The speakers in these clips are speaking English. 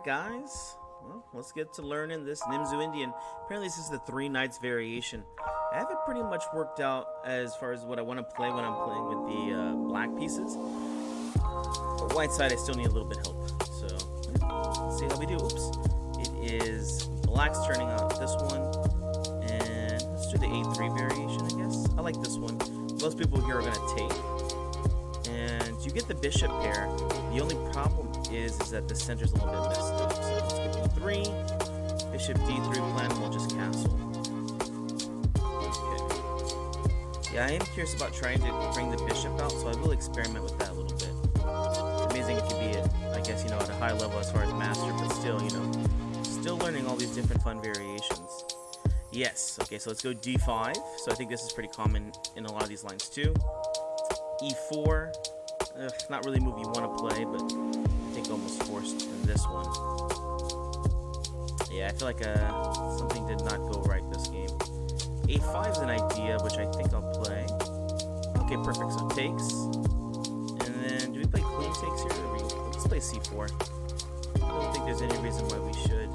guys. Well, let's get to learning this Nimzo-Indian. Apparently this is the 3 knights variation. I have it pretty much worked out as far as what I want to play when I'm playing with the black pieces. The white side I still need a little bit help. So, let's see how we do. Oops. It is black's turning out this one. And let's do the A3 variation, I guess. I like this one. Most people here are going to take. And you get the bishop pair. The only problem is that the center's a little bit messed up. So let's go E3, bishop D3 plan, and we'll just castle. Okay. Yeah, I am curious about trying to bring the bishop out, so I will experiment with that a little bit. It's amazing it can be at, I guess, you know, at a high level as far as master, but still, you know, still learning all these different fun variations. Yes, okay, so let's go D5. So I think this is pretty common in a lot of these lines too. E4, not really a move you want to play, but I think almost forced in this one. Yeah, I feel like something did not go right this game. A5 is an idea, which I think I'll play. Okay, perfect, so takes. And then, do we play queen takes here? Or let's play C4. I don't think there's any reason why we should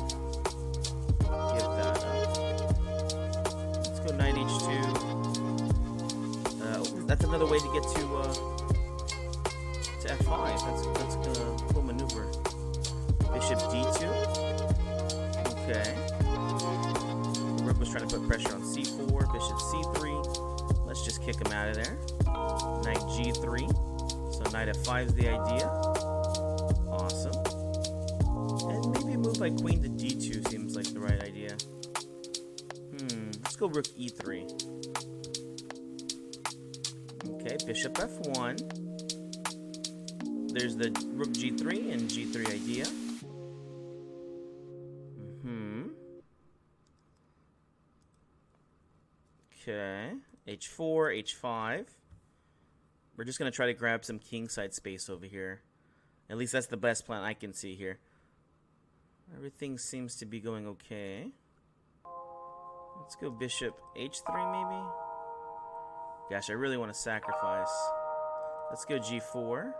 give that up. Let's go knight H2. That's another way to get to F5. That's a cool maneuver. Bishop D2. Okay. Rook was trying to put pressure on C4. Bishop C3. Let's just kick him out of there. Knight G3. So knight F5 is the idea. Awesome. And maybe a move like queen to D2 seems like the right idea. Let's go rook E3. Okay, bishop F1. There's the rook G3 and G3 idea. Okay, H4, H5. We're just going to try to grab some kingside space over here. At least that's the best plan I can see here. Everything seems to be going okay. Let's go bishop H3 maybe. Gosh, I really want to sacrifice. Let's go G4.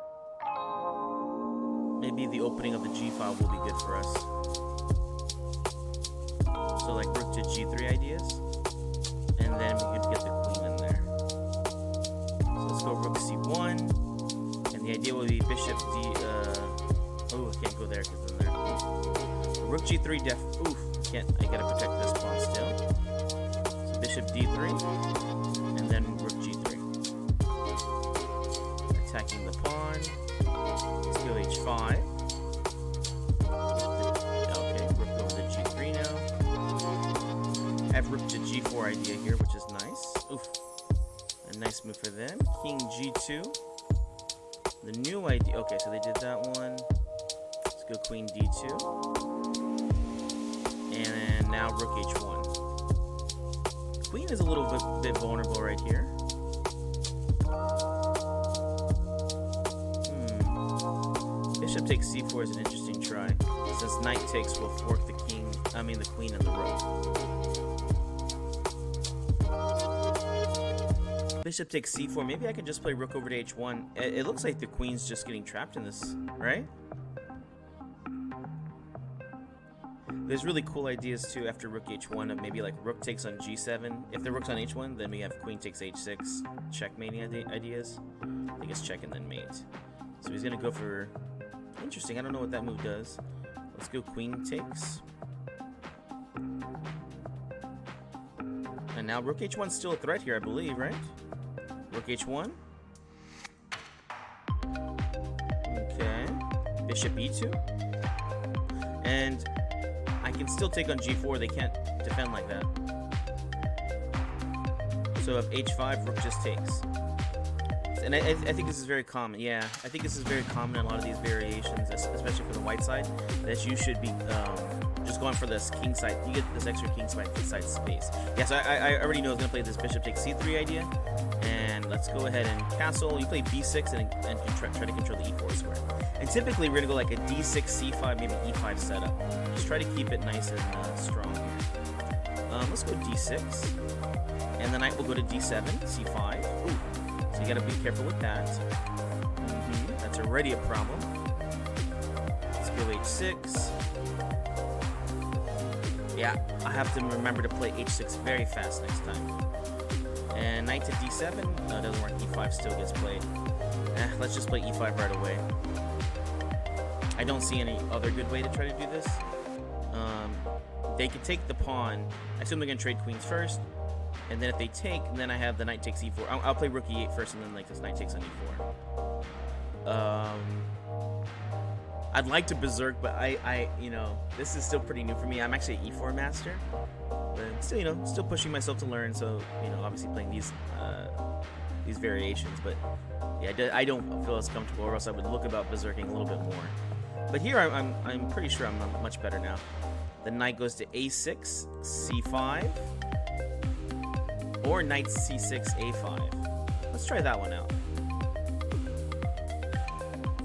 Maybe the opening of the G file will be good for us. So like rook to G3 ideas. And then we could get the queen in there. So let's go rook C1. And the idea will be bishop D... oh, I can't go there because then there. Rook G3 oof, I gotta protect this pawn still. So bishop D3. And then rook G3. Attacking the pawn. Let's go H5. Okay, rook over the G3 now. I have rook to G4 idea here, which is nice. Oof. A nice move for them. King G2. The new idea. Okay, so they did that one. Let's go queen D2. And then now rook H1. Queen is a little bit vulnerable right here. Bishop takes C4 is an interesting try. Since knight takes, we'll fork the the queen and the rook. Bishop takes C4. Maybe I can just play rook over to H1. It looks like the queen's just getting trapped in this, right? There's really cool ideas too after rook H1 of maybe like rook takes on G7. If the rook's on H1, then we have queen takes H6 checkmating ideas. I guess check and then mate. So he's gonna go for... Interesting, I don't know what that move does. Let's go queen takes. And now rook H1's still a threat here, I believe, right? Rook H1. Okay. Bishop E2. And I can still take on G4, they can't defend like that. So if H5, rook just takes. And I think this is very common. Yeah, I think this is very common in a lot of these variations, especially for the white side, that you should be just going for this king side. You get this extra king side space. Yeah, so I already know I was going to play this bishop takes C3 idea. And let's go ahead and castle. You play B6 and try to control the E4 square. And typically we're going to go like a D6, C5, maybe E5 setup. Just try to keep it nice and strong here. Let's go D6. And the knight will go to D7, C5. Ooh. So you gotta be careful with that. That's already a problem. Let's go H6. Yeah, I have to remember to play h6 very fast next time. And knight to d7, doesn't work, e5 still gets played. Let's just play e5 right away. I don't see any other good way to try to do this. They could take the pawn. I assume they're going to trade queens first. And then if they take, then I have the knight takes e4. I'll play rook e8 first, and then like this knight takes on e4. I'd like to berserk, but I this is still pretty new for me. I'm actually an e4 master, but still, still pushing myself to learn. So, obviously playing these variations. But yeah, I don't feel as comfortable, or else I would look about berserking a little bit more. But here I'm pretty sure I'm much better now. The knight goes to a6, c5, or knight c6, a5. Let's try that one out.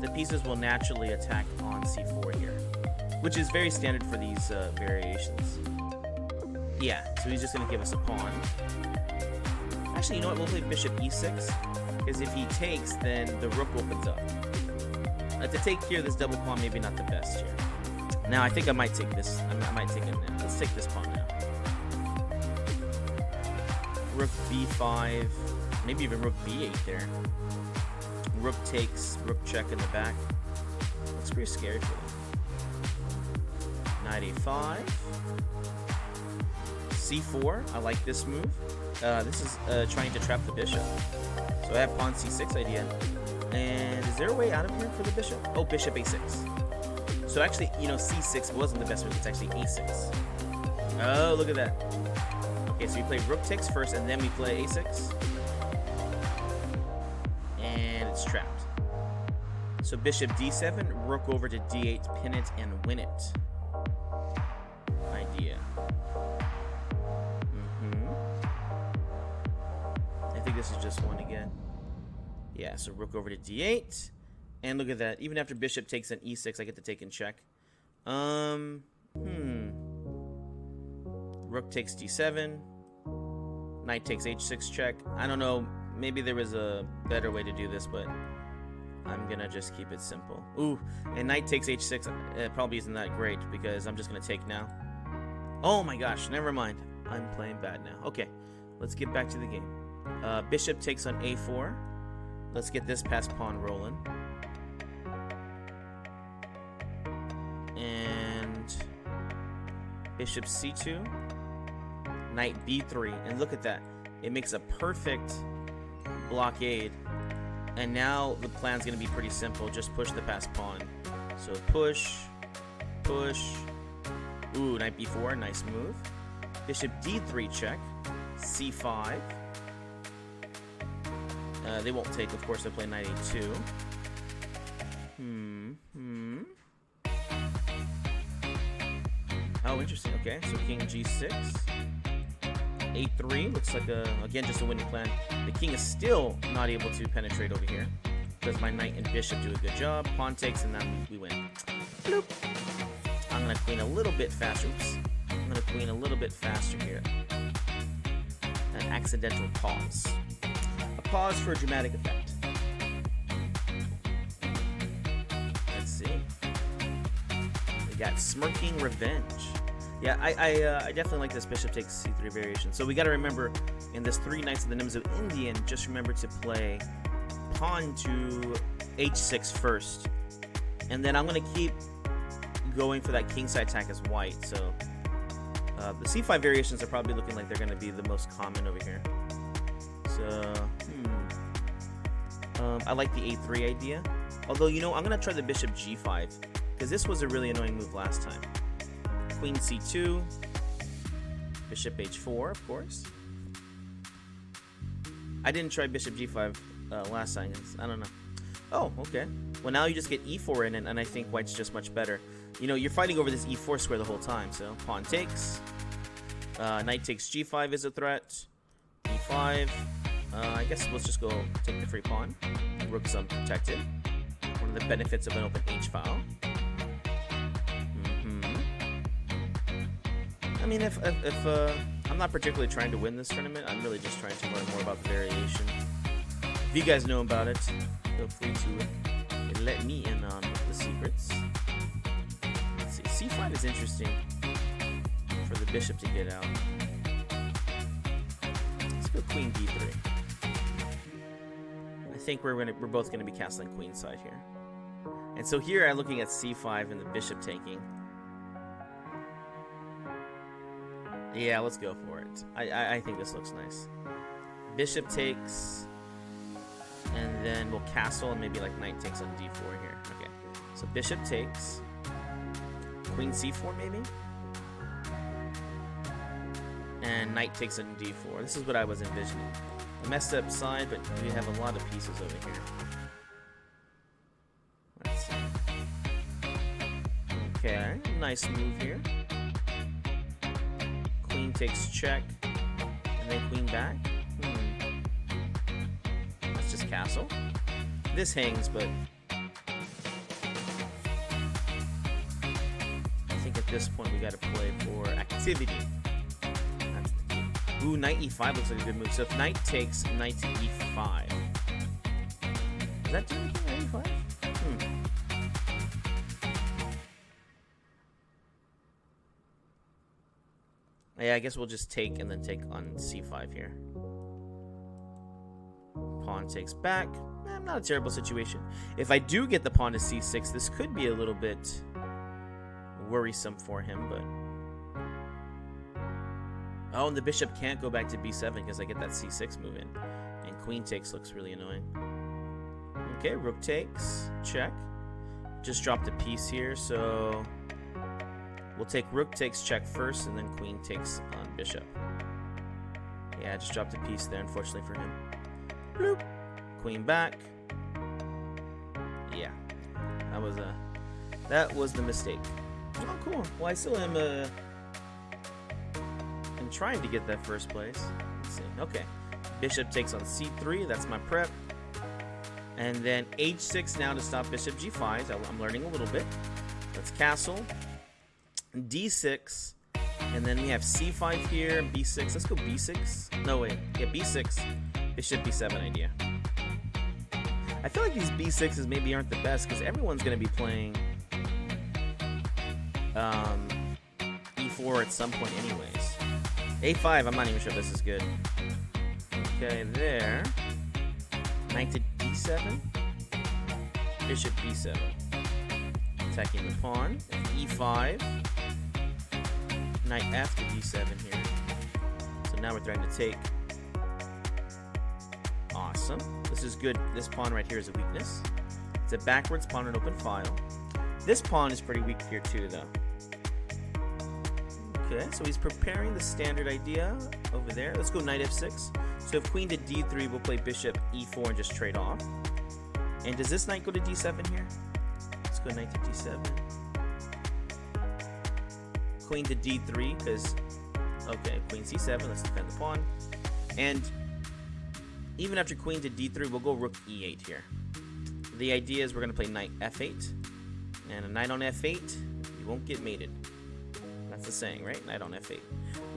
The pieces will naturally attack on c4 here, which is very standard for these variations. Yeah, so he's just going to give us a pawn. Actually, you know what? We'll play bishop e6, because if he takes, then the rook opens up. To take here, this double pawn, maybe not the best here. Now, I think I might take this. I might take it now. Let's take this pawn now. Rook b5, maybe even rook b8 there. Rook takes, rook check in the back. Looks pretty scary for them. Knight a5. c4, I like this move. This is trying to trap the bishop. So I have pawn c6 idea. And is there a way out of here for the bishop? Oh, bishop a6. So actually, c6 wasn't the best move. It's actually a6. Oh, look at that. Okay, so we play rook takes first, and then we play a6. And it's trapped. So bishop d7, rook over to d8, pin it and win it. Idea. I think this is just one again. Yeah, so rook over to d8. And look at that. Even after bishop takes an e6, I get to take and check. Rook takes d7. Knight takes h6 check. I don't know. Maybe there was a better way to do this, but I'm going to just keep it simple. Ooh, and knight takes h6 probably isn't that great, because I'm just going to take now. Oh my gosh, never mind. I'm playing bad now. Okay, let's get back to the game. Bishop takes on a4. Let's get this passed pawn rolling. And bishop c2, knight b3, and look at that. It makes a perfect blockade. And now the plan's going to be pretty simple. Just push the passed pawn. So push, push. Ooh, knight b4, nice move. Bishop d3 check, c5. They won't take, of course. They play knight a2. Oh, interesting. Okay, so king g6. a3 looks like, again, just a winning plan. The king is still not able to penetrate over here, because my knight and bishop do a good job. Pawn takes, and then we win. Bloop. I'm going to queen a little bit faster. Oops. I'm going to queen a little bit faster here. An accidental pause. A pause for a dramatic effect. Let's see. We got smirking revenge. Yeah, I definitely like this bishop takes c3 variation. So we got to remember, in this 3 Knights of the Nimzo-Indian, just remember to play pawn to h6 first. And then I'm going to keep going for that kingside attack as white. So the c5 variations are probably looking like they're going to be the most common over here. So, I like the a3 idea. Although, I'm going to try the bishop g5, because this was a really annoying move last time. Queen c2, bishop h4, of course. I didn't try bishop g5 last time. I don't know. Oh, okay. Well, now you just get e4 in, and I think white's just much better. You're fighting over this e4 square the whole time. So pawn takes, knight takes g5 is a threat. e5. I guess let's just go take the free pawn. Rook's unprotected. One of the benefits of an open h-file. I mean, if I'm not particularly trying to win this tournament, I'm really just trying to learn more about the variation. If you guys know about it, feel free to let me in on the secrets. Let's see, c5 is interesting. for the bishop to get out. Let's go queen d3. I think we're both gonna be castling queenside here. And so here I'm looking at c5 and the bishop taking. Yeah, let's go for it. I think this looks nice. Bishop takes, and then we'll castle, and maybe like knight takes on d4 here. Okay, so bishop takes, queen c4 maybe, and knight takes on d4. This is what I was envisioning. A messed up side, but we have a lot of pieces over here. Let's see. Okay, nice move here. Queen takes check, and then queen back. Let's just castle. This hangs, but I think at this point we gotta play for activity. That's the key. Ooh, knight e5 looks like a good move. So if knight takes, knight to e5. Does that do anything, knight e5? Yeah, I guess we'll just take and then take on c5 here. Pawn takes back. Not a terrible situation. If I do get the pawn to c6, this could be a little bit worrisome for him, but... Oh, and the bishop can't go back to b7 because I get that c6 move in. And queen takes looks really annoying. Okay, rook takes. Check. Just dropped a piece here, so... We'll take rook takes check first, and then queen takes on bishop. Yeah, I just dropped a piece there, unfortunately for him. Bloop. Queen back. Yeah, that was the mistake. Oh, cool. Well, I still am I'm trying to get that first place. Let's see. Okay, bishop takes on c3. That's my prep. And then h6 now to stop bishop g5. I'm learning a little bit. Let's castle. d6, and then we have c5 here, b6. Let's go b6. No, wait. Yeah, b6. Bishop b7 idea. I feel like these b6s maybe aren't the best because everyone's going to be playing e4 at some point anyways. a5, I'm not even sure this is good. Okay, there. Knight to d7. Bishop b7. Attacking the pawn. e5. Knight f to d7 here. So now we're trying to take. Awesome. This is good. This pawn right here is a weakness. It's a backwards pawn in open file. This pawn is pretty weak here too, though. Okay, so he's preparing the standard idea over there. Let's go knight f6. So if queen to d3, we'll play bishop e4 and just trade off. And does this knight go to d7 here? Let's go knight to d7. Queen to d3, because... Okay, queen c7, let's defend the pawn. And even after queen to d3, we'll go rook e8 here. The idea is we're going to play knight f8. And a knight on f8, you won't get mated. That's the saying, right? Knight on f8.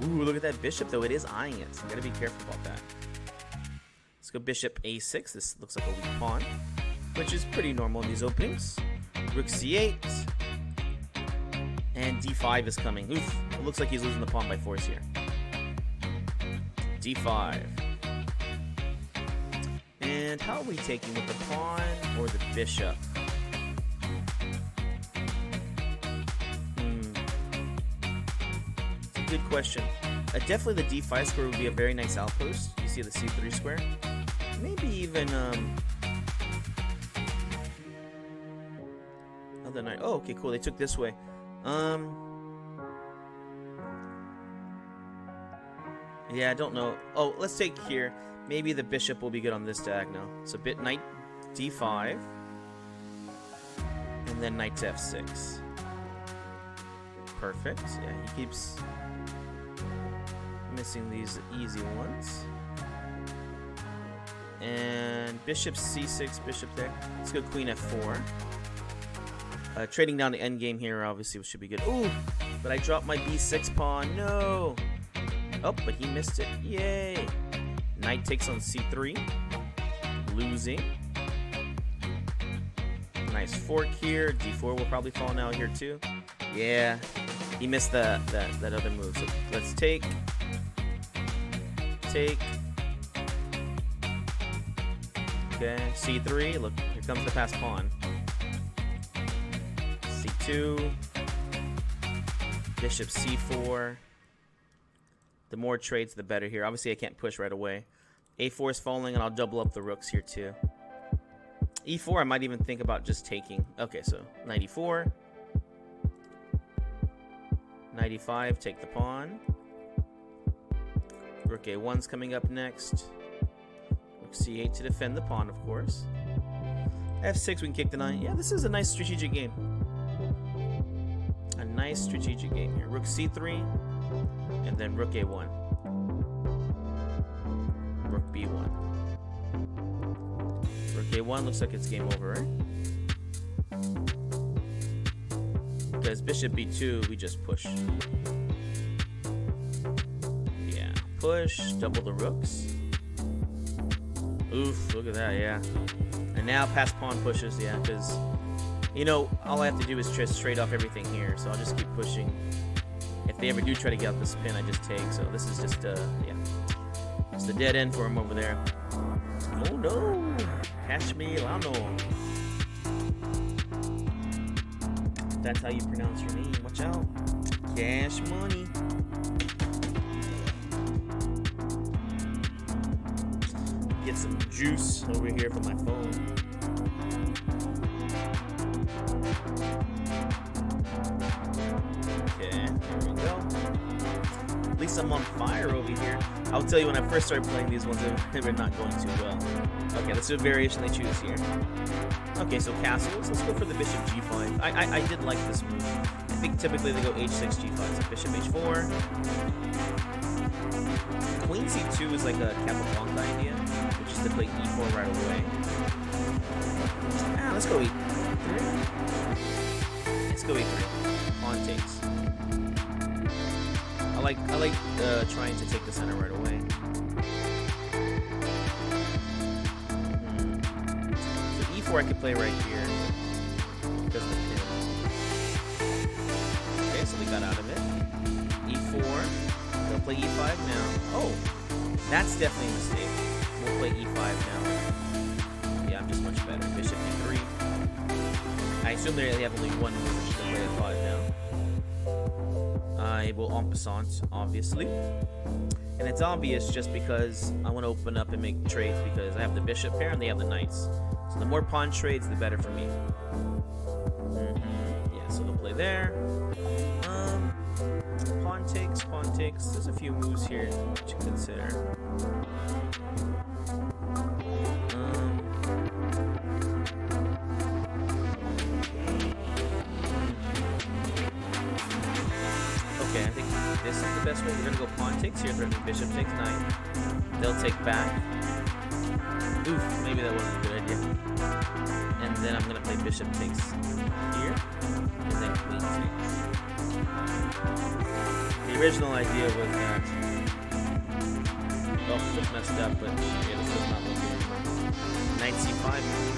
Ooh, look at that bishop, though. It is eyeing it. So you got to be careful about that. Let's go bishop a6. This looks like a weak pawn, which is pretty normal in these openings. Rook c8. And d5 is coming. Oof. It looks like he's losing the pawn by force here. d5. And how are we taking with the pawn or the bishop? It's a good question. Definitely the d5 square would be a very nice outpost. You see the c3 square? Maybe even other knight. Oh, okay, cool. They took this way. Yeah, I don't know. Oh, let's take here. Maybe the bishop will be good on this diagonal. So bit knight d5, and then knight to f6. Perfect. Yeah, he keeps missing these easy ones. And bishop c6, bishop there. Let's go queen f4. Trading down the endgame here, obviously, should be good. Ooh, but I dropped my b6 pawn. No. Oh, but he missed it. Yay. Knight takes on c3. Losing. Nice fork here. d4 will probably fall now here too. Yeah. He missed that other move. So let's take. Okay, c3. Look, here comes the passed pawn. c2. Bishop c4. The more trades, the better here. Obviously, I can't push right away. a4 is falling, and I'll double up the rooks here too. e4, I might even think about just taking. Okay, so 94. 95, take the pawn. Rook a1's coming up next. Rook c8 to defend the pawn, of course. f6, we can kick the knight. Yeah, this is a nice strategic game. A nice strategic game here. Rook c3, and then rook a1. Rook b1. Rook a1 looks like it's game over, right? Because bishop b2, we just push. Yeah, push, double the rooks. Oof, look at that, yeah. And now pass pawn pushes, yeah, because, you know, all I have to do is just trade off everything here, so I'll just keep pushing. If they ever do try to get out the spin, I just take, so this is just, yeah. It's the dead end for him over there. Oh no! Catch me, Lano. That's how you pronounce your name. Watch out. Cash money. Get some juice over here from my phone. Okay, there we go. At least I'm on fire over here. I'll tell you, when I first started playing these ones, they were not going too well. Okay, let's do a variation they choose here. Okay, so castles. Let's go for the bishop g5. I did like this move. I think typically they go h6, g5. So bishop h4. Queen c2 is like a Capablanca idea, which is to play e4 right away. Ah, let's go e3. Let's go e3. Pawn takes. I like trying to take the center right away. So e4 I could play right here. Because of the pin. Okay, so we got out of it. e4. We'll play e5 now. Oh, that's definitely a mistake. We'll play e5 now. Yeah, I'm just much better. Bishop e3. I assume they have only one move, which is to play a 5 now. I will en passant, obviously. And it's obvious just because I want to open up and make trades because I have the bishop pair and they have the knights. So the more pawn trades, the better for me. Yeah, so they'll play there. Pawn takes, pawn takes. There's a few moves here to consider. Okay, I think this is the best way. We're gonna go pawn takes here. Bishop takes knight. They'll take back. Oof, maybe that wasn't a good idea. And then I'm gonna play bishop takes here, and then queen takes. The original idea was that. Oh, was messed up, but yeah, this does not look good. Knight c5,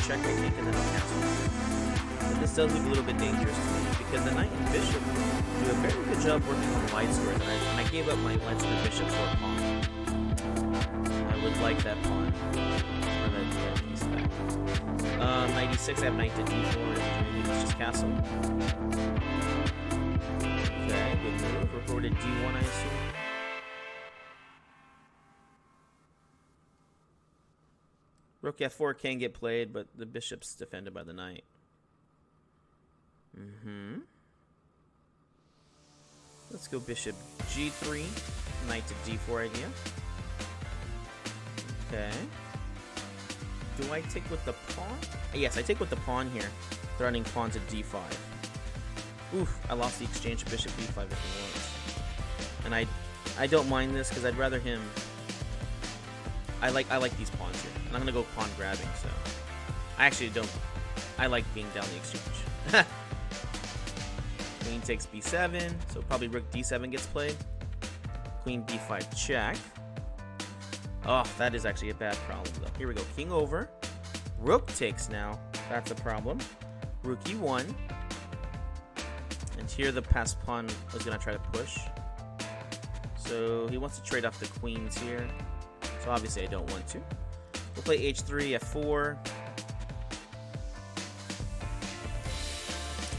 check, I think, and then I'll cancel. But this does look a little bit dangerous to me because the knight and bishop do a very good job working on the light squares, and I gave up my light square bishop for a pawn. I would like that pawn. Or that piece back. Knight e6, I have knight to d4, maybe let's just castle. Okay, good move. Recorded d1, I assume. Rook f4 can get played, but the bishop's defended by the knight. Let's go bishop g3, knight to d4 idea. Okay. Do I take with the pawn? Yes, I take with the pawn here, threatening pawn to d5. Oof, I lost the exchange bishop b5 if it was. And I don't mind this because I'd rather him. I like these pawns here, and I'm gonna go pawn grabbing. So I actually don't. I like being down the exchange. Queen takes b7, so probably rook d7 gets played. Queen b5 check. Oh, that is actually a bad problem though. Here we go, king over. Rook takes now. That's a problem. Rook e1. And here the passed pawn was gonna try to push. So he wants to trade off the queens here. So obviously I don't want to. We'll play h3, f4.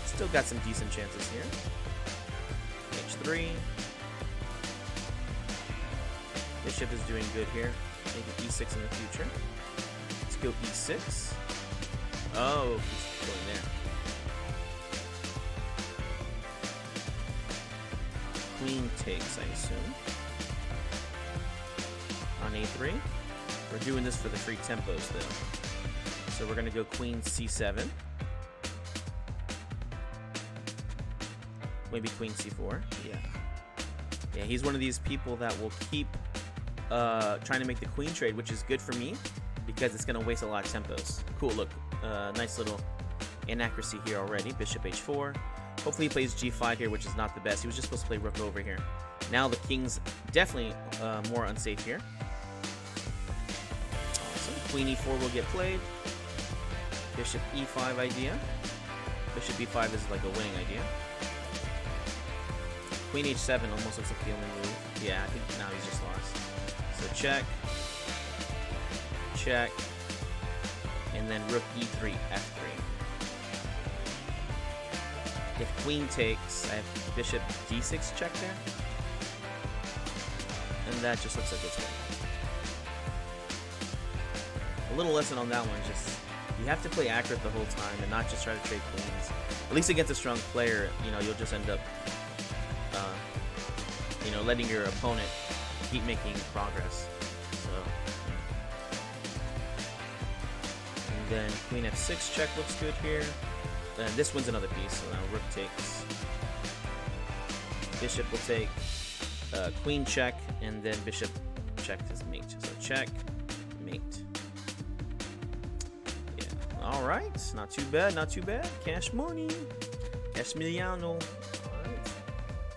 Still got some decent chances here. h3. Bishop is doing good here. Maybe e6 in the future. Let's go e6. Oh, he's going there. Queen takes, I assume. On a3. We're doing this for the free tempos, though. So we're going to go queen c7. Maybe queen c4. Yeah. Yeah, he's one of these people that will keep trying to make the queen trade, which is good for me because it's going to waste a lot of tempos. Cool, look. Nice little inaccuracy here already. Bishop h4. Hopefully he plays g5 here, which is not the best. He was just supposed to play rook over here. Now the king's definitely more unsafe here. Awesome. Queen e4 will get played. Bishop e5 idea. Bishop e5 is like a winning idea. Queen h7 almost looks like the only move. Yeah, I think now he's just lost. So check. Check. And then rook e3, f3. If queen takes, I have bishop d6 check there. And that just looks like it's winning. A little lesson on that one is just, you have to play accurate the whole time and not just try to trade queens. At least against a strong player, you'll just end up, letting your opponent keep making progress. So, and then queen f6 check looks good here. And this wins another piece, so now rook takes. Bishop will take. Queen check, and then bishop check is mate. So check, mate. Yeah. All right. Not too bad. Not too bad. Cash money. Cash miliano. All right.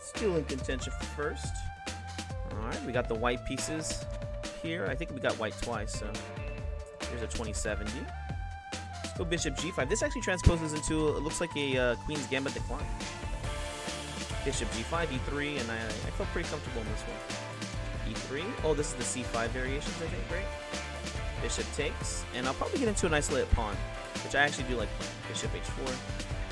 Still in contention for first. All right. We got the white pieces here. I think we got white twice. So here's a 2070. Let's go bishop g5. This actually transposes into, it looks like a queen's gambit decline. Bishop g5, e3, and I felt pretty comfortable in this one. e3. Oh, this is the c5 variations, I think, right? Bishop takes, and I'll probably get into a nice lit pawn, which I actually do like playing. Bishop h4.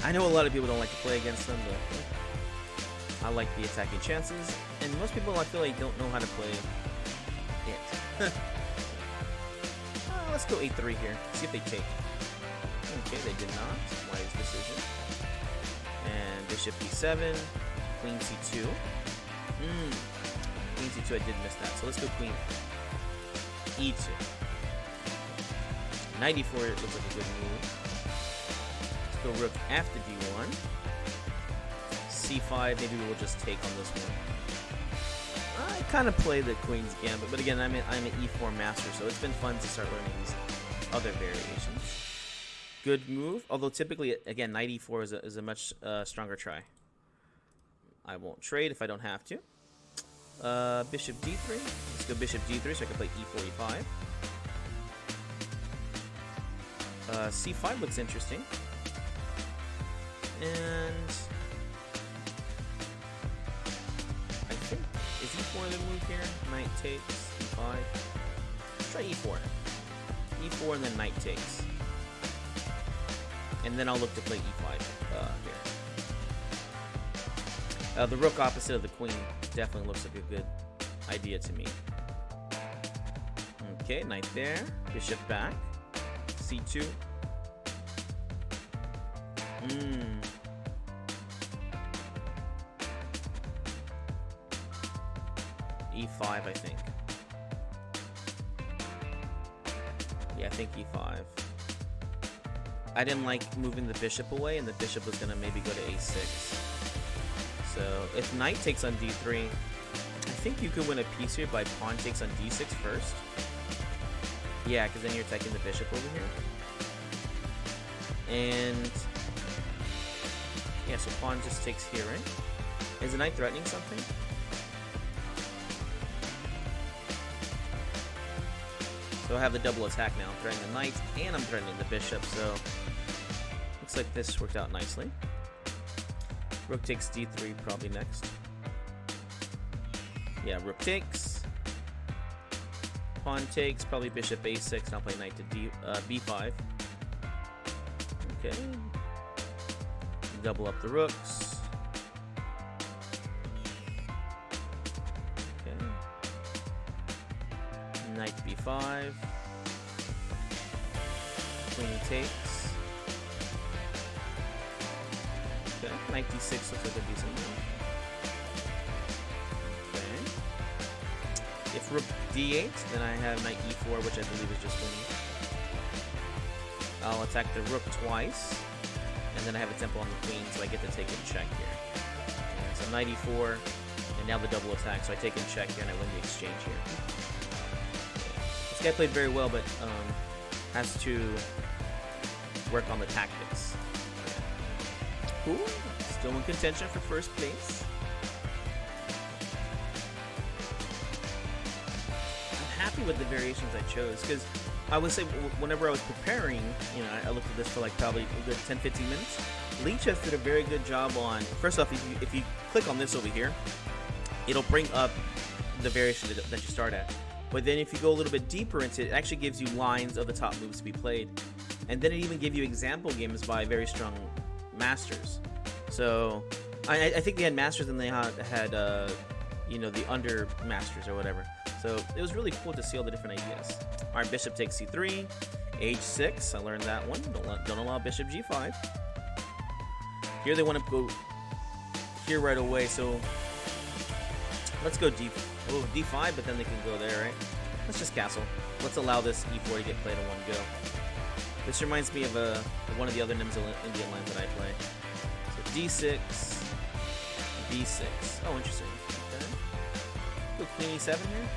I know a lot of people don't like to play against them, but I like the attacking chances, and most people I feel like don't know how to play it. Let's go a3 here, see if they take. Okay, they did not. Wise decision. And bishop e7. Queen c2. Queen c2, I did miss that. So let's go queen e2. Knight e4 looks like a good move. Let's go rook after d1. c5, maybe we'll just take on this one. I kind of play the queen's gambit, but again, I'm an e4 master, so it's been fun to start learning these other variations. Good move, although typically, again, knight e4 is a much stronger try. I won't trade if I don't have to. Bishop d3. Let's go bishop d3 so I can play e4, e5. c5 looks interesting. And I think, is e4 the move here? Knight takes, e5. Let's try e4. e4 and then knight takes. And then I'll look to play e5 here. The rook opposite of the queen definitely looks like a good idea to me. Okay, knight there. Bishop back. c2. e5, I think. Yeah, I think e5. I didn't like moving the bishop away, and the bishop was going to maybe go to a6. So if knight takes on d3, I think you could win a piece here by pawn takes on d6 first. Yeah, because then you're attacking the bishop over here. And yeah, so pawn just takes here, right? Is the knight threatening something? So I have the double attack now. I'm threatening the knight, and I'm threatening the bishop, so looks like this worked out nicely. Rook takes d3 probably next. Yeah, rook takes. Pawn takes, probably bishop a6, and I'll play knight to b5. Okay. Double up the rooks. Okay. Knight b5. Queen takes. Okay. Knight d6 looks like a decent move. If rook d8, then I have knight e4, which I believe is just winning. I'll attack the rook twice, and then I have a tempo on the queen, so I get to take in check here. And so knight e4, and now the double attack, so I take in check here, and I win the exchange here. This guy played very well, but has to work on the tactics. Ooh, still in contention for first place. Happy with the variations I chose, because I would say whenever I was preparing, you know, I looked at this for like probably a good 10-15 minutes. Lichess did a very good job on, first off, if you click on this over here, it'll bring up the variation that you start at. But then if you go a little bit deeper into it, it actually gives you lines of the top moves to be played. And then it even gives you example games by very strong masters. So I think they had masters and they had you know, the under masters or whatever. So it was really cool to see all the different ideas. All right, bishop takes c3, h6. I learned that one. Don't allow bishop g5. Here they want to go here right away. So let's go d5, but then they can go there, right? Let's just castle. Let's allow this e4 to get played in one go. This reminds me of one of the other Nimzo-Indian lines that I play. So d6, b6. Oh, interesting. Okay. Go queen e7 here.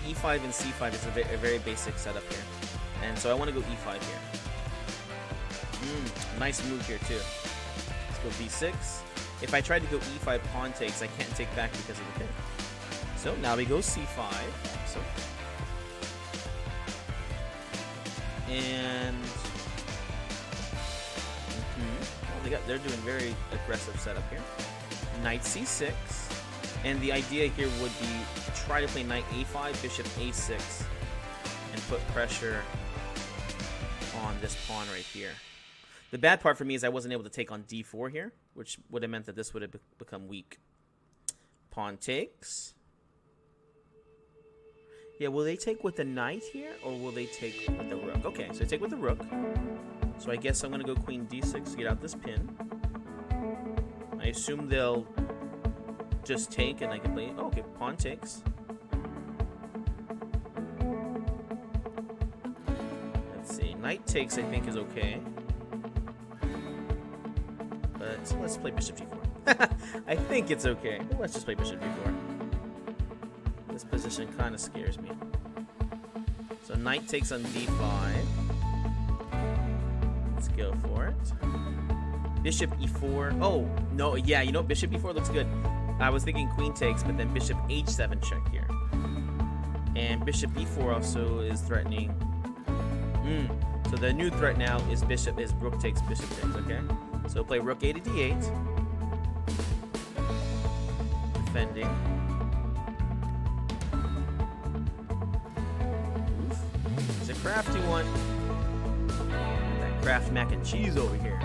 E5 and C5 is a very basic setup here. And so I want to go E5 here. Nice move here too. Let's go B6. If I tried to go E5 pawn takes, I can't take back because of the pin. So now we go C5. So, and they're doing very aggressive setup here. Knight C6. And the idea here would be try to play knight a5, bishop a6, and put pressure on this pawn right here. The bad part for me is I wasn't able to take on d4 here, which would have meant that this would have become weak. Pawn takes. Yeah, will they take with the knight here, or will they take with the rook? Okay, so they take with the rook. So I guess I'm going to go queen d6 to get out this pin. I assume they'll just take and I can play. Oh, okay, pawn takes. Let's see. Knight takes, I think, is okay. But let's play bishop g4. I think it's okay. Let's just play bishop g4. This position kind of scares me. So knight takes on d5. Let's go for it. Bishop e4. Oh, no, yeah, you know, bishop e4 looks good. I was thinking queen takes, but then bishop h7 check here. And bishop e4 also is threatening. So the new threat now is rook takes, bishop takes, okay? So play rook a to d8. Defending. Oof. It's a crafty one. That craft mac and cheese over here.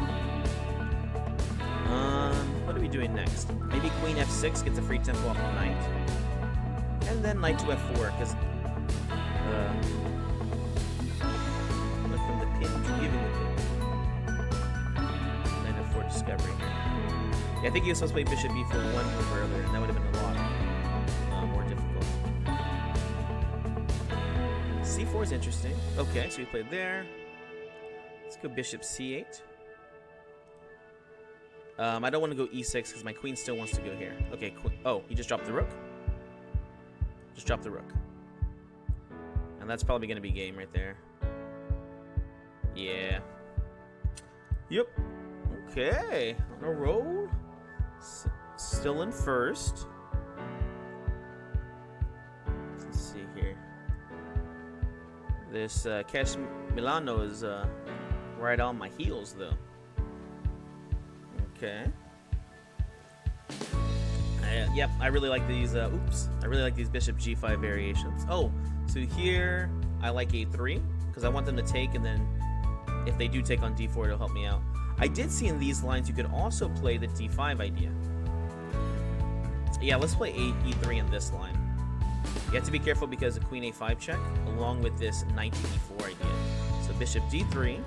What are we doing next? Maybe queen f6 gets a free tempo off the knight. And then knight to f4, because look from the pin, giving the pin. Knight f4 discovery. Yeah, I think he was supposed to play bishop b4 one move earlier, and that would have been a lot more difficult. c4 is interesting. Okay, so we played there. Let's go bishop c8. I don't want to go e6 because my queen still wants to go here. Okay, oh, he just dropped the rook? Just dropped the rook. And that's probably going to be game right there. Yeah. Yep. Okay. On a roll. Still in first. Let's see here. This Cash Milano is right on my heels, though. Okay. Yep, I really like these. I really like these bishop g5 variations. Oh, so here I like a3 because I want them to take, and then if they do take on d4, it'll help me out. I did see in these lines you could also play the d5 idea. Yeah, let's play e3 in this line. You have to be careful because of queen a5 check, along with this knight to e4 idea. So bishop d3.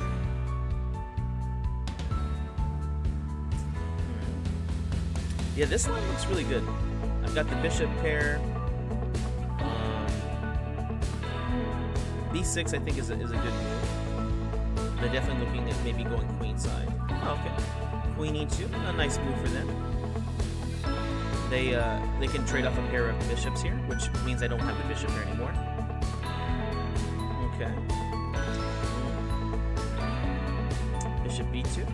Yeah, this line looks really good. I've got the bishop pair. b6 I think is a good move. They're definitely looking at maybe going queenside. Oh, okay. Queen e2, a nice move for them. They can trade off a pair of bishops here, which means I don't have the bishop there anymore. Okay. Bishop b2.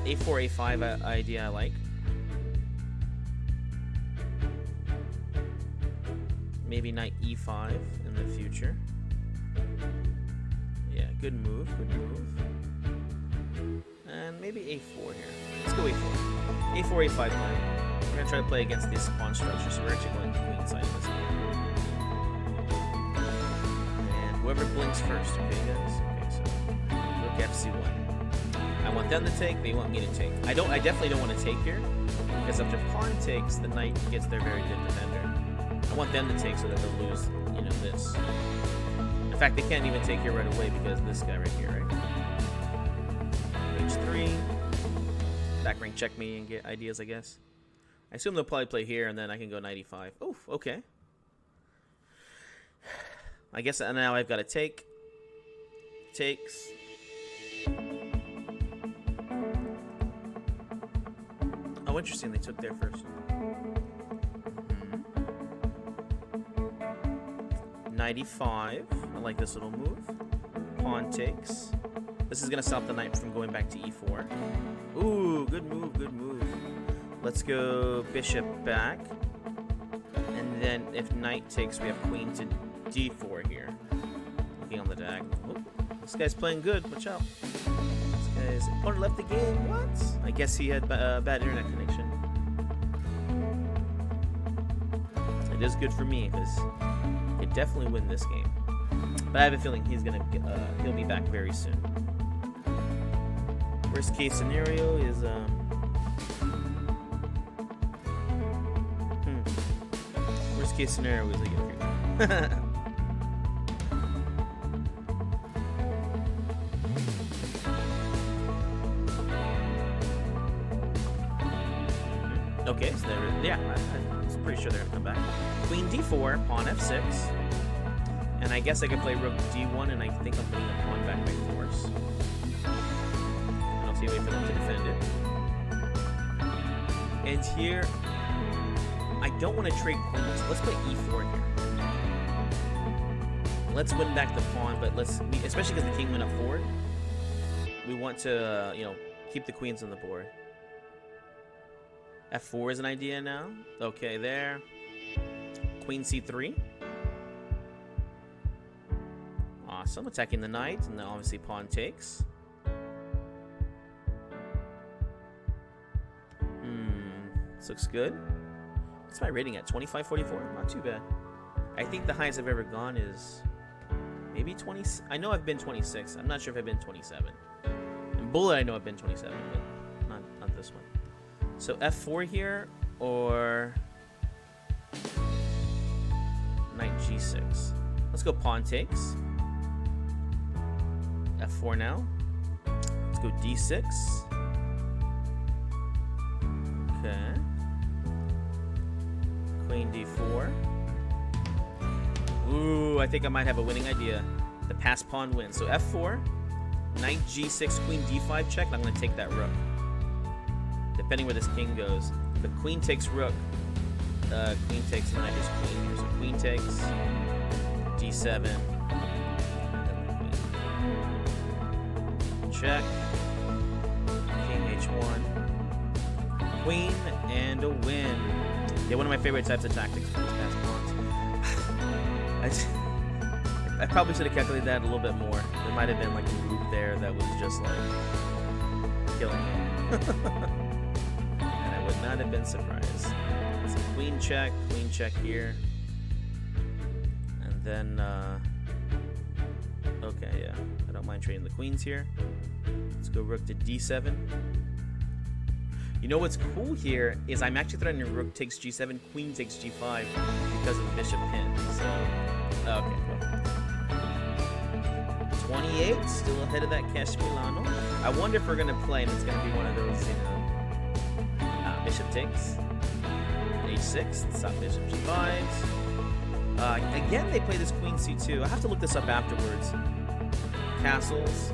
a4, a5 idea I like. Maybe knight e5 in the future. Yeah, good move, good move. And maybe a4 here. Let's go a4. a4, a5 plan. We're gonna try to play against this pawn structure, so we're actually going to queenside in this game. And whoever blinks first, okay guys? Okay, so rook fc1. I want them to take, they want me to take. I definitely don't want to take here, because if the pawn takes, the knight gets their very good defender. I want them to take so that they'll lose, you know, this. In fact, they can't even take here right away because this guy right here, right? h3. Back rank check me and get ideas, I guess. I assume they'll probably play here, and then I can go knight e5. Oh, okay. I guess now I've got to take. Takes. Oh, interesting. They took there first. Knight e5. I like this little move. Pawn takes. This is going to stop the knight from going back to e4. Ooh, good move, good move. Let's go bishop back. And then if knight takes, we have queen to d4 here. Looking on the diagonal. Ooh, this guy's playing good. Watch out. This guy's opponent left the game. What? I guess he had bad internet connection. It is good for me because he could definitely win this game. But I have a feeling he'll be back very soon. Worst case scenario is worst case scenario is I get through. Okay, so I was pretty sure they're gonna come back. Queen d4, pawn f6, and I guess I could play rook d1, and I think I'm putting the pawn back by force. Wait for them to defend it. And here, I don't want to trade queens. Let's play e4 here. Let's win back the pawn, but especially because the king went up forward, we want to, keep the queens on the board. f4 is an idea now. Okay, there. Queen c3. Awesome, attacking the knight, and then obviously pawn takes. This looks good. What's my rating at? 2544? Not too bad. I think the highest I've ever gone is maybe 20. I know I've been 26. I'm not sure if I've been 27. In Bullet, I know I've been 27, but not this one. So f4 here, or knight g6. Let's go pawn takes. f4 now. Let's go d6. Okay. Queen d4. Ooh, I think I might have a winning idea. The pass pawn wins. So f4, knight g6, queen d5 check, and I'm going to take that rook. Depending where this king goes. The queen takes rook. Queen takes knight is queen here. So queen takes d7. And then the queen. Check. King h1. Queen and a win. Yeah, one of my favorite types of tactics for these past pawns. I probably should have calculated that a little bit more. There might have been like a move there that was just like And I would not have been surprised. So queen check here. And then, okay, yeah. I don't mind trading the queens here. Let's go rook to d7. You know what's cool here is I'm actually threatening rook takes g7, queen takes g5 because of the bishop pin. So, okay, well. 28, still ahead of that Cash Milano. I wonder if we're going to play and it's going to be one of those, you know, bishop takes, h6, stop bishop g5s. Again, they play this queen c2. I have to look this up afterwards. Castles.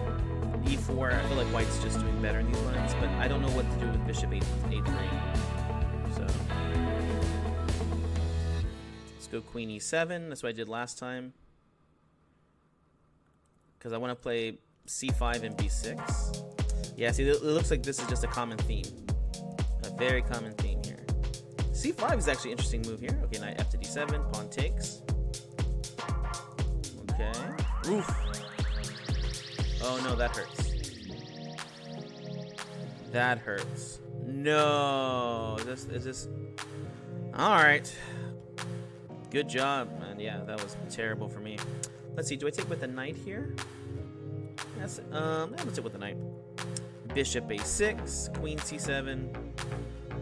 E4, I feel like white's just doing better in these lines, but I don't know what to do with bishop a3. So let's go queen e7. That's what I did last time. Because I want to play c5 and b6. Yeah, see, it looks like this is just a common theme. A very common theme here. c5 is actually an interesting move here. Okay, knight f to d7, pawn takes. Okay. Oof. Oh no, that hurts. That hurts. No, is this? All right. Good job, man. Yeah, that was terrible for me. Let's see. Do I take with the knight here? Yes. Let's take with the knight. Bishop a6, queen c7,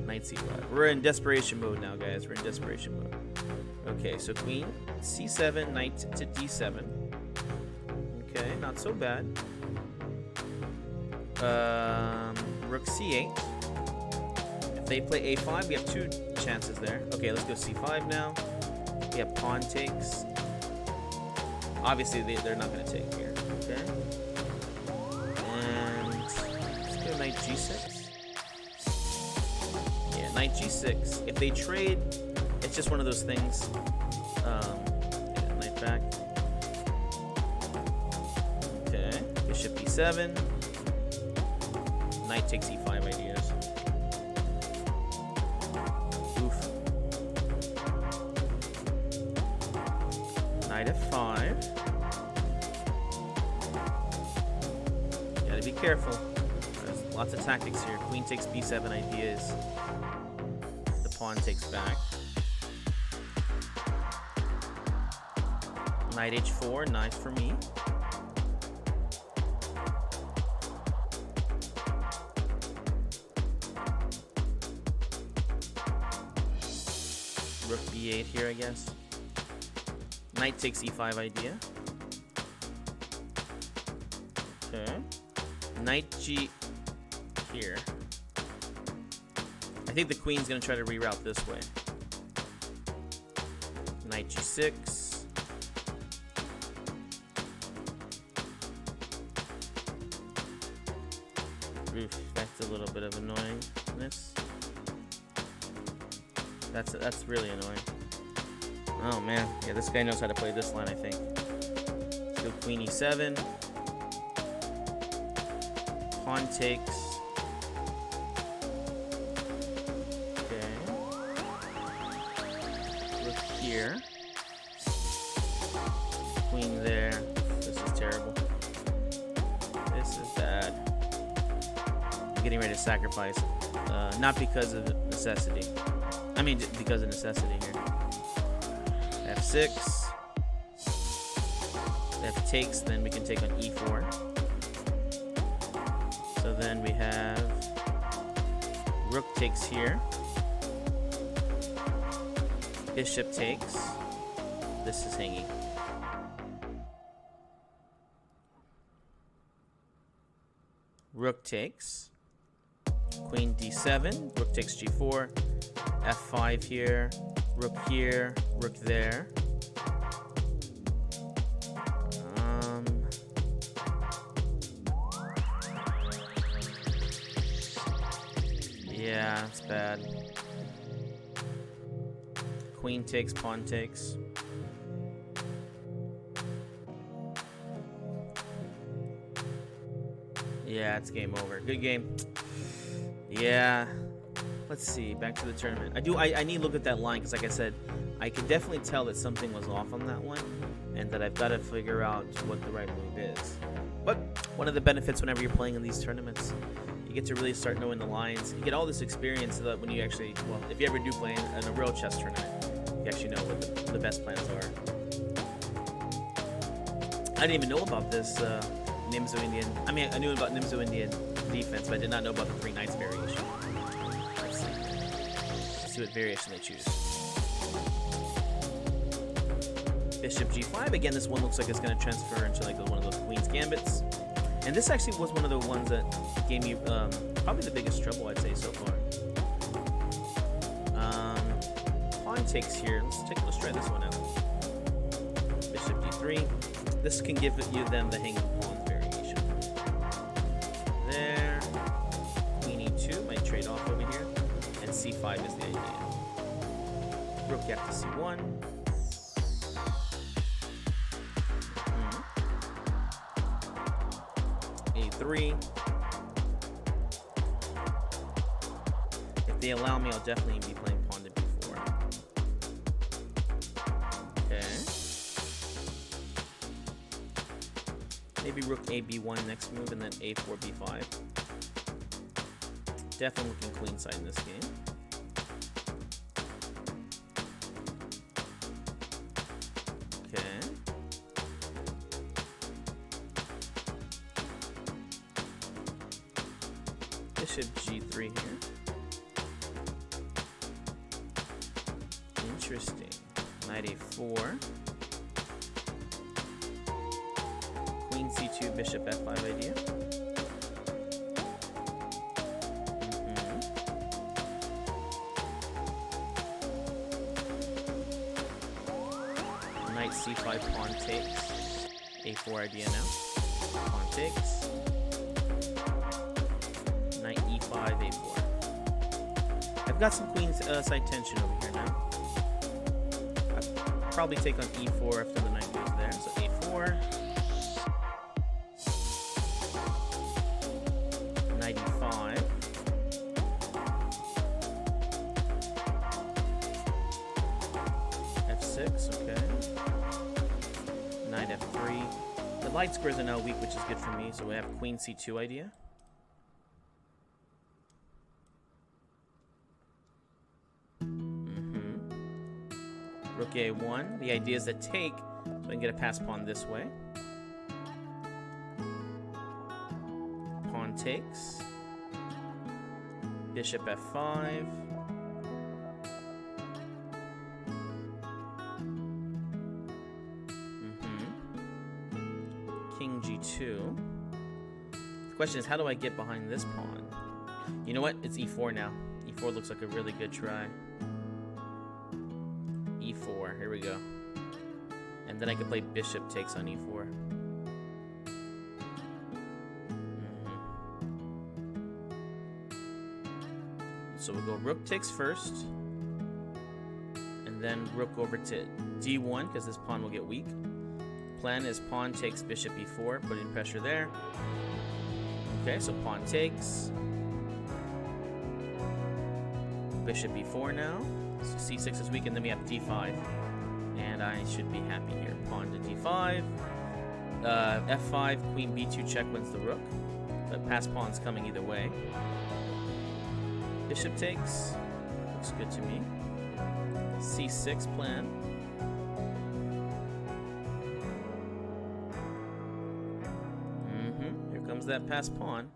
knight c5. We're in desperation mode now, guys. We're in desperation mode. Okay, so queen c7, knight to d7. Okay, not so bad. Rook c8. If they play a5, we have two chances there. Okay, let's go c5 now. We have pawn takes. Obviously, they're not going to take here. Okay. And let's go knight g6. Yeah, knight g6. If they trade, it's just one of those things. Yeah, knight back. Okay, bishop e7. Knight takes e5 ideas. Oof. Knight f5. Gotta be careful. There's lots of tactics here. Queen takes b7 ideas. The pawn takes back. Knight h4, nice for me. Rook b8 here, I guess. Knight takes e5 idea. Okay. Knight g here. I think the queen's gonna try to reroute this way. Knight g6. Oof, that's a little bit of annoyingness. That's really annoying. Oh man, yeah, this guy knows how to play this line, I think. Let's go queen e7. Pawn takes. Okay. Rook here. Queen there. This is terrible. This is bad. I'm getting ready to sacrifice. Not because of necessity. I mean, because of necessity here. f6. F takes, then we can take on e4. So then we have rook takes here. Bishop takes. This is hanging. Rook takes. Queen d7. Rook takes g4. f5 here. Rook here. Rook there. Yeah, it's bad. Queen takes, pawn takes. Yeah, it's game over. Good game. Yeah. Let's see. Back to the tournament. I need to look at that line because, like I said, I can definitely tell that something was off on that one, and that I've got to figure out what the right move is. But one of the benefits whenever you're playing in these tournaments, you get to really start knowing the lines. You get all this experience so that when you actually, well, if you ever do play in a real chess tournament, you actually know what the best plans are. I didn't even know about this Nimzo-Indian. I mean, I knew about Nimzo-Indian Defense, but I did not know about the 3 knights variation. Let's see what variation they choose. Bishop G5. Again, this one looks like it's going to transfer into like one of those Queen's Gambits. And this actually was one of the ones that gave me probably the biggest trouble, I'd say, so far. Pawn takes here. Let's try this one out. Bishop D3. This can give them the hanging pawns variation. There. Queen E2 might trade off over here. And C5 is the idea. Rook F to C1. A3. If they allow me, I'll definitely be playing pawn to B4. Okay. Maybe Rook A B1 next move, and then A4 B5. Definitely looking queenside in this game. Okay. Bishop G3 here. Interesting. Knight A4. Queen C2, Bishop F5 idea. Knight C5, pawn takes. A4 idea now. Pawn takes. Knight E5, A4. I've got some queen side tension over here now. I'll probably take on E4 after the knight goes there. So A4. Knight E5. F6, okay. Knight F3. The light squares are now weak, which is good for me. So we have Queen C2 idea. Rook A1. The idea is to take, so I can get a pass pawn this way. Pawn takes. Bishop F5. King G2. The question is, how do I get behind this pawn? You know what? It's E4 now. E4 looks like a really good try. E4, here we go. And then I can play bishop takes on E4. So we'll go rook takes first. And then rook over to D1, because this pawn will get weak. Plan is pawn takes bishop E4, putting pressure there. Okay, so pawn takes. Bishop E4 now. So C6 is weak, and then we have D5. And I should be happy here. Pawn to D5. F5, Queen B2 check wins the rook. But pass pawn's coming either way. Bishop takes. Looks good to me. C6 plan. Here comes that pass pawn.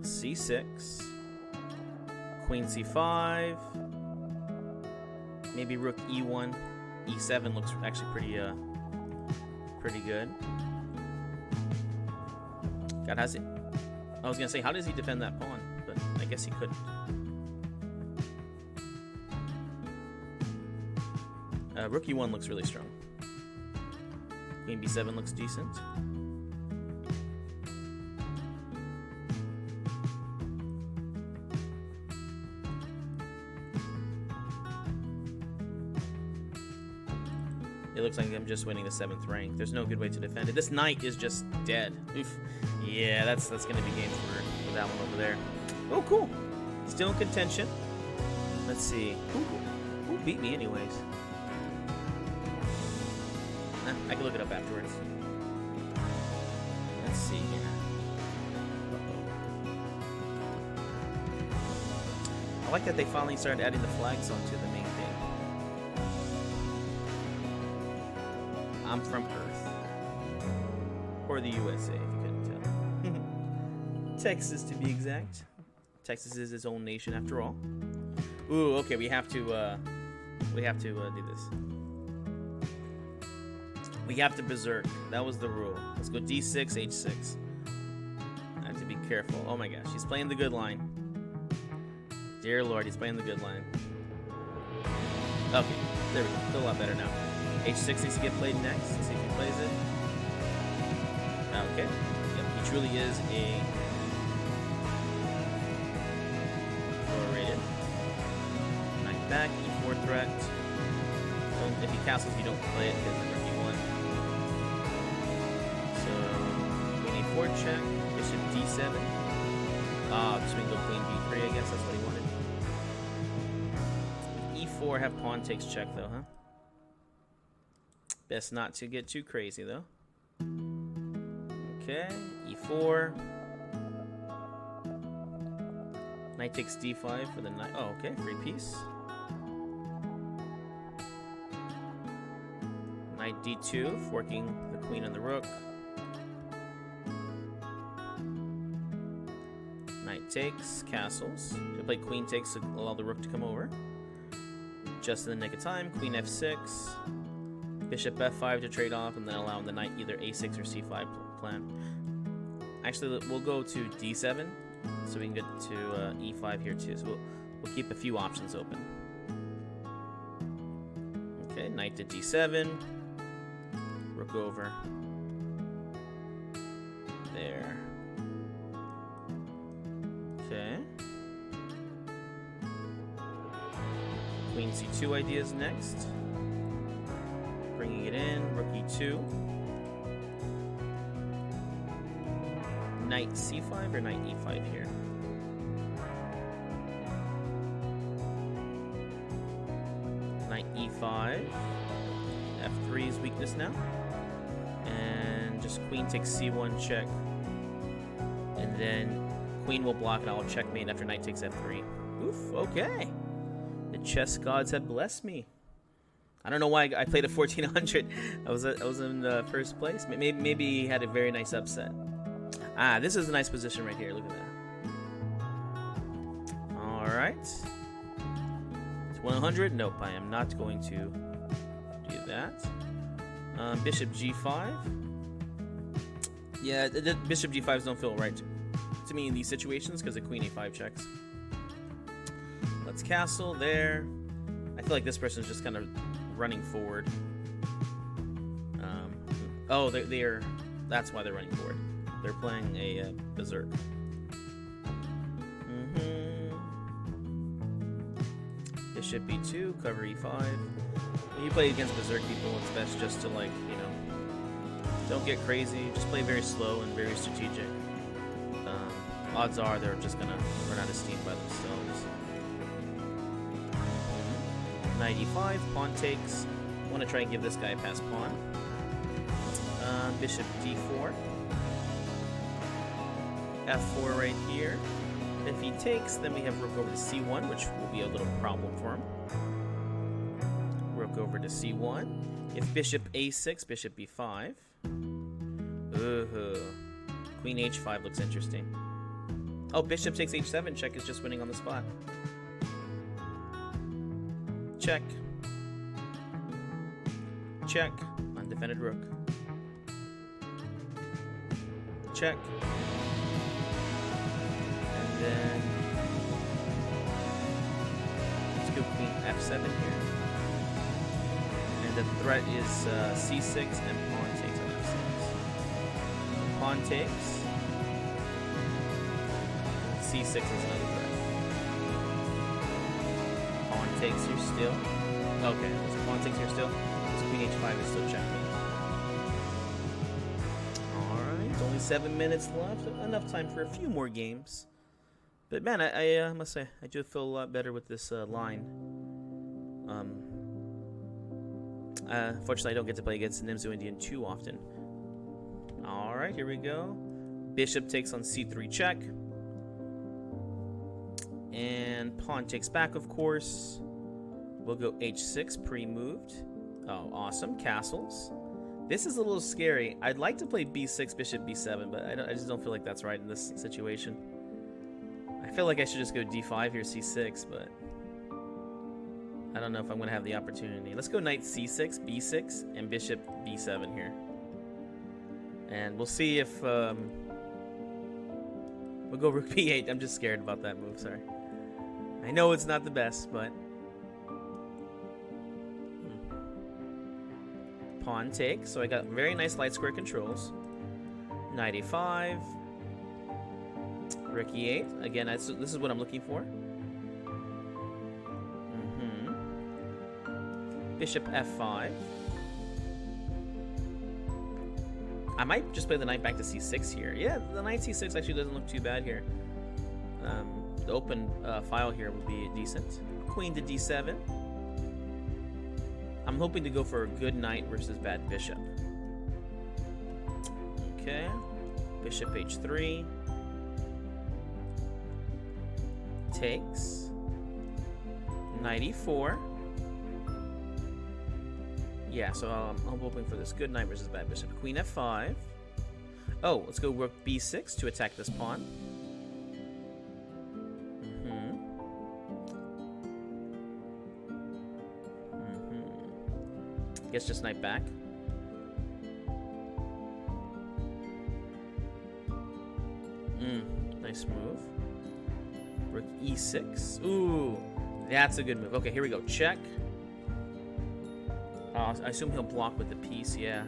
C6. Queen C5. Maybe rook E1. E7 looks actually pretty good. God, how's it? I was gonna say, how does he defend that pawn? But I guess he couldn't. Rook E1 looks really strong. Queen B7 looks decent. It looks like I'm just winning the 7th rank. There's no good way to defend it. This knight is just dead. Oof. Yeah, that's gonna be game for that one over there. Oh, cool. Still in contention. Let's see. Who beat me anyways? I can look it up afterwards. Let's see here. like that they finally started adding the flags onto the main thing. I'm from Earth. Or the USA, if you couldn't tell. Texas, to be exact. Texas is its own nation, after all. Ooh, okay, we have to do this. We have to berserk. That was the rule. Let's go D6, H6. I have to be careful. Oh my gosh, he's playing the good line. Dear Lord, he's playing the good line. Okay, there we go. Feel a lot better now. H6 needs to get played next. Let's see if he plays it. Okay. Yep, he truly is a rated. Knight back, E4 threat. Well, if he castles, you don't play it because it's E1. So, Queen A4 check. Bishop D7. So we can go Queen B3, I guess that's what he wanted. E4, have pawn takes check though, huh? Best not to get too crazy though. Okay, E4. Knight takes D5 for the knight. Oh, okay, free piece. Knight D2, forking the queen and the rook. Knight takes, castles. He'll play queen takes to allow the rook to come over. Just in the nick of time, queen F6. Bishop F5 to trade off, and then allowing the knight either A6 or C5 plan. Actually, we'll go to D7, so we can get to E5 here too. So we'll keep a few options open. Okay, knight to D7. Rook over. There. Okay. Queen C2 ideas next. Bringing it in, rook E2. Knight C5 or knight E5 here? Knight E5. F3's weakness now. And just queen takes C1 check. And then queen will block and I'll checkmate after knight takes F3. Oof, okay. The chess gods have blessed me. I don't know why I played at 1400. I was in first place. Maybe he had a very nice upset. Ah, this is a nice position right here. Look at that. All right. It's 100. Nope, I am not going to do that. Bishop G5. Yeah, Bishop G5s don't feel right to me in these situations because the Queen A5 checks. Let's castle there. I feel like this person is just kind of running forward. Oh, they're that's why they're running forward. They're playing a berserk. Bishop B2, cover E5. When you play against berserk people, it's best just to, like, you know, don't get crazy. Just play very slow and very strategic. Odds are they're just gonna run out of steam by themselves. Knight E5, pawn takes. I want to try and give this guy a pass pawn. Bishop D4. F4 right here. If he takes, then we have rook over to C1, which will be a little problem for him. Rook over to C1. If bishop A6, bishop B5. Ooh. Queen H5 looks interesting. Oh, bishop takes H7. Check is just winning on the spot. Check. Check. Undefended rook. Check. And then let's go queen F7 here. And the threat is C6 and pawn takes on F6. Pawn takes. C6 is another threat. Pawn takes here still. Okay, so pawn takes here still. So queen H5 is still checkmate. Alright, only 7 minutes left. Enough time for a few more games. But man, I must say, I do feel a lot better with this line. Fortunately, I don't get to play against Nimzo-Indian too often. Alright, here we go. Bishop takes on C3 check. And pawn takes back, of course. We'll go h6, pre-moved. Oh, awesome. Castles. This is a little scary. I'd like to play b6, bishop b7, but I just don't feel like that's right in this situation. I feel like I should just go d5 here, c6, but I don't know if I'm going to have the opportunity. Let's go knight c6, b6, and bishop b7 here. And we'll see if... we'll go rook b8. I'm just scared about that move, sorry. I know it's not the best, but... Pawn take, so I got very nice light square controls. Knight a5. Rook e8. Again, this is what I'm looking for. Bishop f5. I might just play the knight back to c6 here. Yeah, the knight c6 actually doesn't look too bad here. The open file here would be decent. Queen to d7. I'm hoping to go for a good knight versus bad bishop. Okay. Bishop h3. Takes. Knight e4. Yeah, so I'm hoping for this good knight versus bad bishop. Queen f5. Oh, let's go rook b6 to attack this pawn. Guess just knight back. Nice move. Rook e6. Ooh, that's a good move. Okay, here we go. Check. I assume he'll block with the piece, yeah.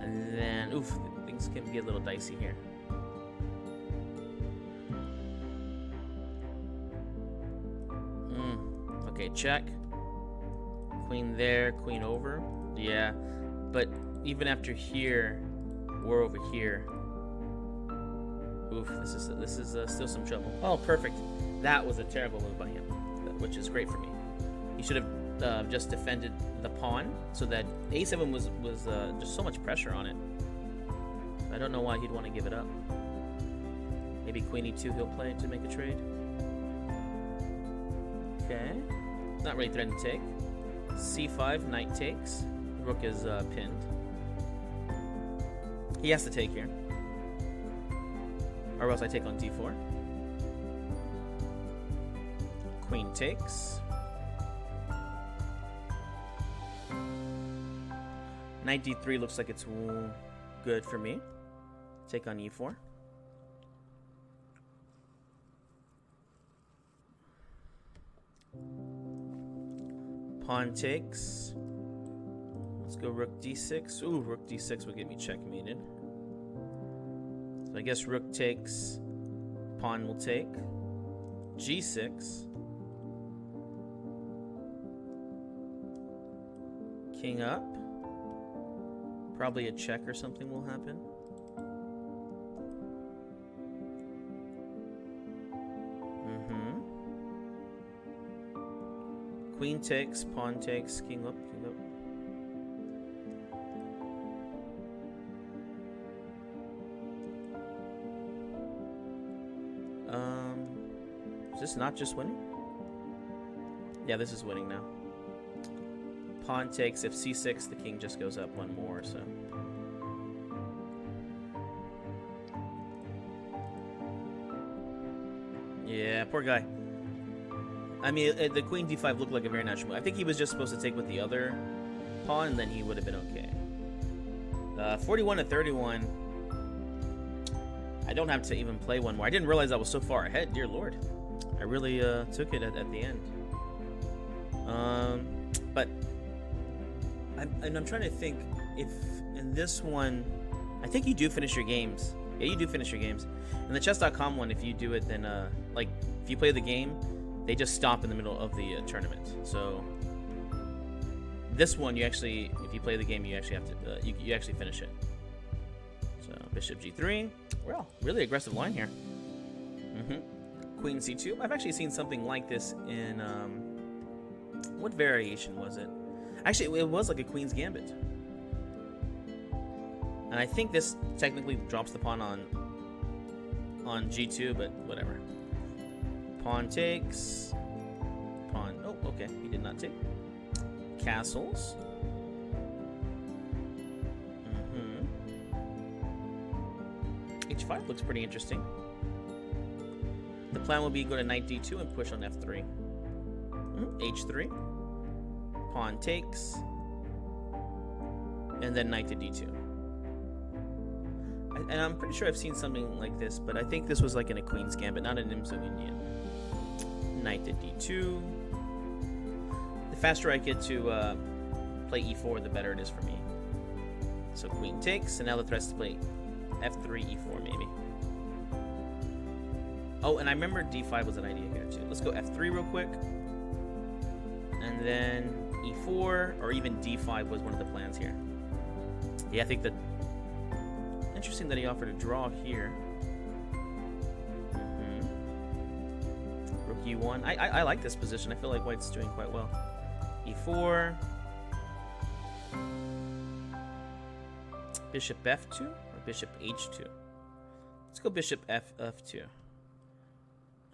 And then, oof, things can get a little dicey here. Okay, check. Queen there, queen over. Yeah, but even after here, we're over here. Oof, this is still some trouble. Oh, perfect. That was a terrible move by him, which is great for me. He should have just defended the pawn, so that a7 was just so much pressure on it. I don't know why he'd want to give it up. Maybe queen e2 he'll play to make a trade. Okay, not really threatening to take. c5, knight takes. Rook is pinned. He has to take here, or else I take on d4. Queen takes. Knight d3 looks like it's good for me. Take on e4. Pawn takes. Let's go rook d6. Ooh, rook d6 will get me checkmated. So I guess rook takes. Pawn will take. g6. King up. Probably a check or something will happen. Queen takes, pawn takes, king up, king up. Is this not just winning? Yeah, this is winning now. Pawn takes. If c6, the king just goes up one more, so. Yeah, poor guy. I mean, the queen d5 looked like a very natural move. I think he was just supposed to take with the other pawn, and then he would have been okay. 41 to 31. I don't have to even play one more. I didn't realize I was so far ahead. Dear Lord. I really took it at the end. But I'm trying to think if in this one, I think you do finish your games. Yeah, you do finish your games. In the chess.com one, if you do it, then like if you play the game, they just stop in the middle of the tournament. So this one, you actually, if you play the game, you actually have to, you actually finish it. So bishop g3. Well, really aggressive line here. Queen c2. I've actually seen something like this in what variation was it? Actually, it was like a queen's gambit. And I think this technically drops the pawn on g2, but whatever. Pawn takes. Pawn. Oh, okay. He did not take. Castles. H5 looks pretty interesting. The plan will be go to knight d2 and push on f3. H3. Pawn takes. And then knight to d2. And I'm pretty sure I've seen something like this, but I think this was like in a Queen's Gambit, not a Nimzo-Indian. Knight to d2. The faster I get to play e4, the better it is for me. So queen takes, and now the threat is to play f3, e4 maybe. Oh, and I remember d5 was an idea here too. Let's go f3 real quick. And then e4, or even d5 was one of the plans here. Yeah, I think that... Interesting that he offered a draw here. Rook e1. I like this position. I feel like white's doing quite well. e4. Bishop f2 or bishop h2? Let's go bishop f2.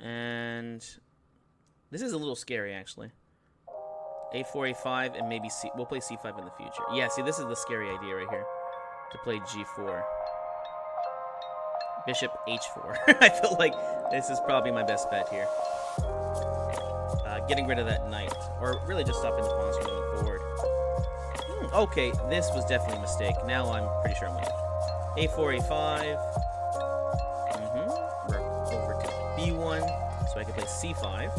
And this is a little scary actually. a4, a5, and maybe c. We'll play c5 in the future. Yeah, see, this is the scary idea right here. To play g4. Bishop h4. I feel like this is probably my best bet here. Getting rid of that knight. Or really just stopping the pawns from moving forward. Okay, this was definitely a mistake. Now I'm pretty sure I'm winning. a4, a5. We're over to b1. So I can play c5.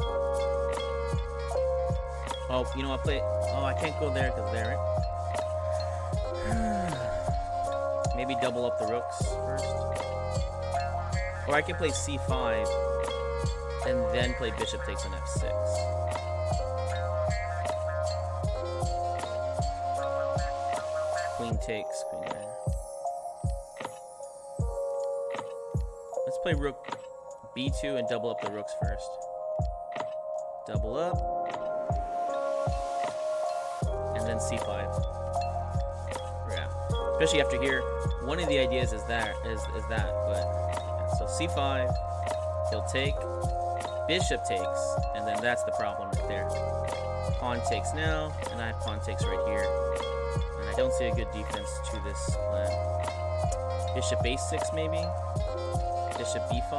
Oh, you know, I'll play... Oh, I can't go there because there, right? Maybe double up the rooks first. Or I can play c5 and then play bishop takes on f6. Queen takes, queen there. Let's play rook b2 and double up the rooks first. Double up. And then c5. Yeah. Especially after here, one of the ideas is that, but yeah. So c5, he'll take, bishop takes, and then that's the problem right there. Pawn takes now, and I have pawn takes right here. And I don't see a good defense to this plan. Bishop a6 maybe? Bishop b5?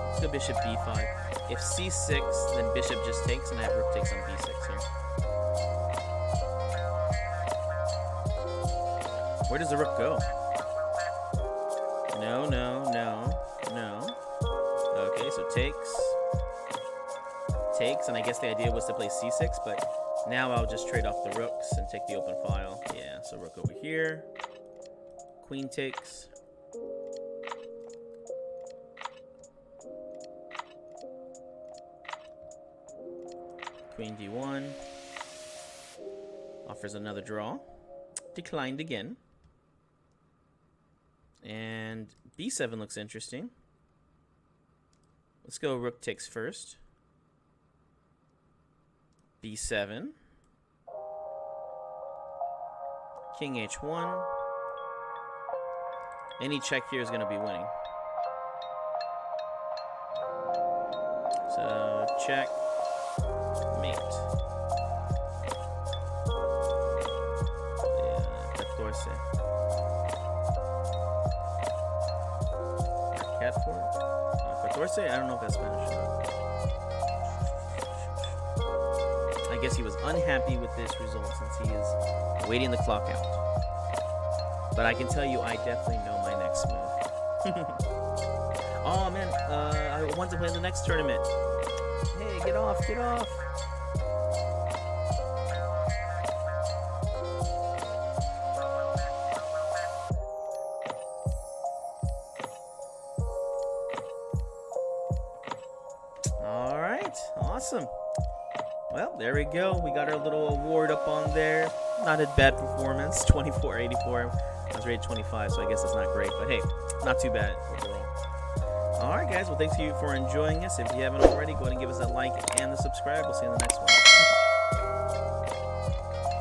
Let's go bishop b5. If c6, then bishop just takes, and I have rook takes on b6 here. Where does the rook go? No, no, no, no. Okay, so takes. Takes, and I guess the idea was to play c6, but now I'll just trade off the rooks and take the open file. Yeah, so rook over here. Queen takes. Queen d1. Offers another draw. Declined again. And b7 looks interesting. Let's go rook takes first. b7. King h1. Any check here is going to be winning. So check. Mate. Yeah, 14. 14? I don't know if that's Spanish or not. I guess he was unhappy with this result since he is waiting the clock out. But I can tell you I definitely know my next move. Oh man, I want to play in the next tournament. Hey, get off, get off. Alright, awesome. Well, there we go. We got our little award up on there. Not a bad performance. 24-84. I was rated 25, so I guess it's not great. But hey, not too bad overall. Alright guys, well thanks you for enjoying us. If you haven't already, go ahead and give us a like and a subscribe. We'll see you in the next one.